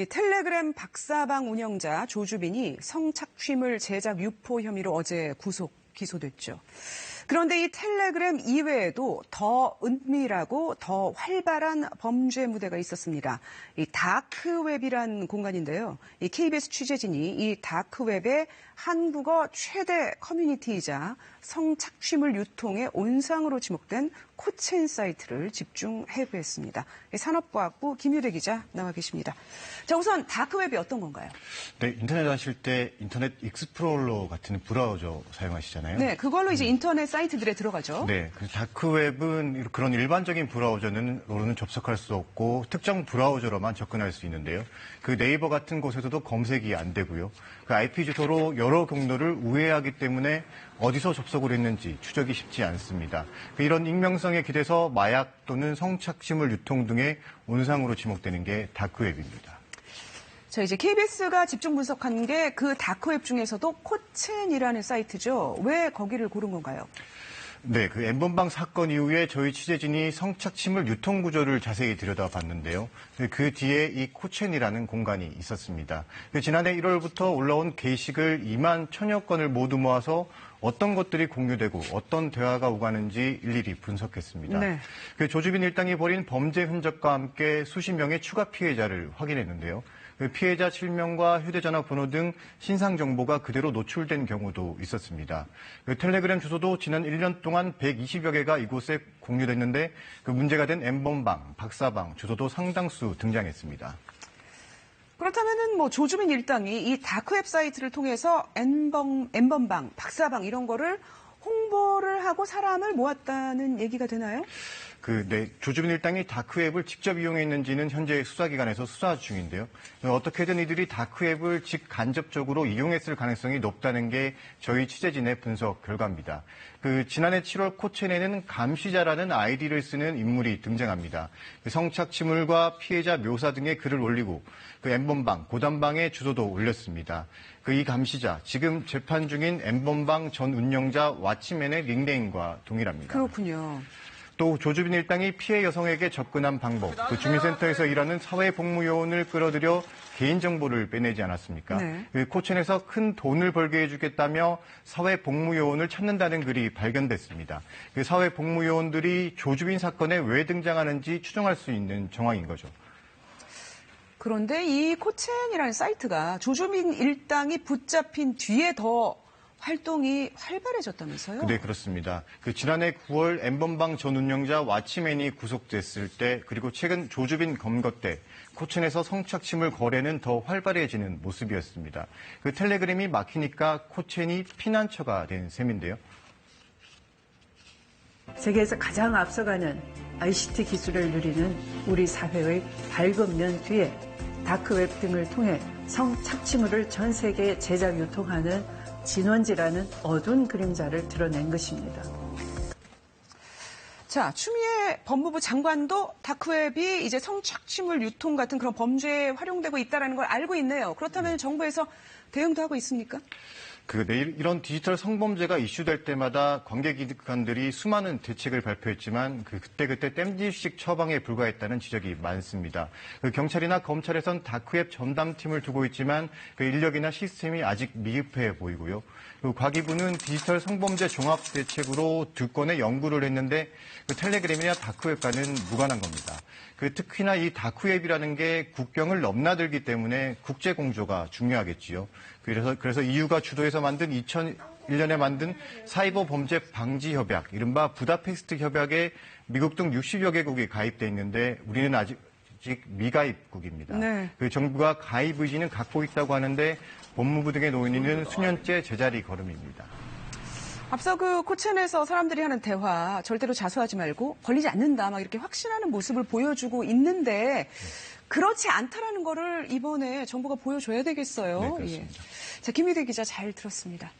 텔레그램 박사방 운영자 조주빈이 성착취물 제작 유포 혐의로 어제 기소됐죠. 그런데 이 텔레그램 이외에도 더 은밀하고 더 활발한 범죄 무대가 있었습니다. 이 다크웹이란 공간인데요. 이 KBS 취재진이 이 다크웹의 한국어 최대 커뮤니티이자 성착취물 유통의 온상으로 지목된 코첸 사이트를 집중 해부했습니다. 산업과학부 김유대 기자 나와 계십니다. 자, 우선 다크웹이 어떤 건가요? 네, 인터넷 하실 때 인터넷 익스플로러 같은 브라우저 사용하시잖아요. 네, 그걸로 이제 인터넷 사이트들에 들어가죠. 네, 그 다크웹은 그런 일반적인 브라우저로는 접속할 수 없고 특정 브라우저로만 접근할 수 있는데요. 그 네이버 같은 곳에서도 검색이 안 되고요. 그 IP 주소로 여러 경로를 우회하기 때문에 어디서 접속을 했는지 추적이 쉽지 않습니다. 이런 익명성에 기대서 마약 또는 성착취물 유통 등의 온상으로 지목되는 게 다크웹입니다. 자, 이제 KBS가 집중 분석한 게 그 다크웹 중에서도 코첸이라는 사이트죠. 왜 거기를 고른 건가요? 네, 그 N번방 사건 이후에 저희 취재진이 성착취물 유통 구조를 자세히 들여다봤는데요. 그 뒤에 이 코첸이라는 공간이 있었습니다. 지난해 1월부터 올라온 게시글 2만 1000여 건을 모두 모아서 어떤 것들이 공유되고 어떤 대화가 오가는지 일일이 분석했습니다. 네. 그 조주빈 일당이 벌인 범죄 흔적과 함께 수십 명의 추가 피해자를 확인했는데요. 피해자 실명과 휴대전화 번호 등 신상 정보가 그대로 노출된 경우도 있었습니다. 텔레그램 주소도 지난 1년 동안 120여 개가 이곳에 공유됐는데 그 문제가 된 N번방, 박사방 주소도 상당수 등장했습니다. 그렇다면은 조주빈 일당이 이 다크웹 사이트를 통해서 N번방, 박사방 이런 거를 홍보를 하고 사람을 모았다는 얘기가 되나요? 네, 조주빈 일당이 다크웹을 직접 이용했는지는 현재 수사기관에서 수사 중인데요. 어떻게든 이들이 다크웹을 직간접적으로 이용했을 가능성이 높다는 게 저희 취재진의 분석 결과입니다. 지난해 7월 코첸에는 감시자라는 아이디를 쓰는 인물이 등장합니다. 성착취물과 피해자 묘사 등의 글을 올리고 N번방, 고단방의 주소도 올렸습니다. 이 감시자, 지금 재판 중인 N번방 전 운영자 왓치맨의 닉네임과 동일합니다. 그렇군요. 또 조주빈 일당이 피해 여성에게 접근한 방법, 주민센터에서 일하는 사회복무요원을 끌어들여 개인정보를 빼내지 않았습니까? 네. 코첸에서 큰 돈을 벌게 해주겠다며 사회복무요원을 찾는다는 글이 발견됐습니다. 사회복무요원들이 조주빈 사건에 왜 등장하는지 추정할 수 있는 정황인 거죠. 그런데 이 코첸이라는 사이트가 조주빈 일당이 붙잡힌 뒤에 더 활동이 활발해졌다면서요? 네, 그렇습니다. 지난해 9월 N번방 전 운영자 왓치맨이 구속됐을 때 그리고 최근 조주빈 검거 때 코첸에서 성착취물 거래는 더 활발해지는 모습이었습니다. 텔레그램이 막히니까 코첸이 피난처가 된 셈인데요. 세계에서 가장 앞서가는 ICT 기술을 누리는 우리 사회의 밝은 면 뒤에 다크웹 등을 통해 성착취물을 전 세계에 제작 유통하는 진원지라는 어두운 그림자를 드러낸 것입니다. 자, 추미애 법무부 장관도 다크웹이 이제 성착취물 유통 같은 그런 범죄에 활용되고 있다는 걸 알고 있네요. 그렇다면 정부에서 대응도 하고 있습니까? 이런 디지털 성범죄가 이슈될 때마다 관계기관들이 수많은 대책을 발표했지만 그때 땜질식 처방에 불과했다는 지적이 많습니다. 경찰이나 검찰에선 다크웹 전담팀을 두고 있지만 인력이나 시스템이 아직 미흡해 보이고요. 과기부는 디지털 성범죄 종합대책으로 2건의 연구를 했는데 텔레그램이나 다크웹과는 무관한 겁니다. 특히나 이 다크웹이라는 게 국경을 넘나들기 때문에 국제 공조가 중요하겠지요. 그래서 EU가 주도해서 만든 2001년에 만든 사이버 범죄 방지 협약, 이른바 부다페스트 협약에 미국 등 60여 개국이 가입돼 있는데 우리는 아직 미가입국입니다. 네. 정부가 가입 의지는 갖고 있다고 하는데 법무부 등의 논의는 수년째 제자리 걸음입니다. 앞서 코첸에서 사람들이 하는 대화 절대로 자수하지 말고 걸리지 않는다 막 이렇게 확신하는 모습을 보여주고 있는데 그렇지 않다라는 거를 이번에 정부가 보여줘야 되겠어요. 네, 그렇습니다. 예. 자, 김유대 기자 잘 들었습니다.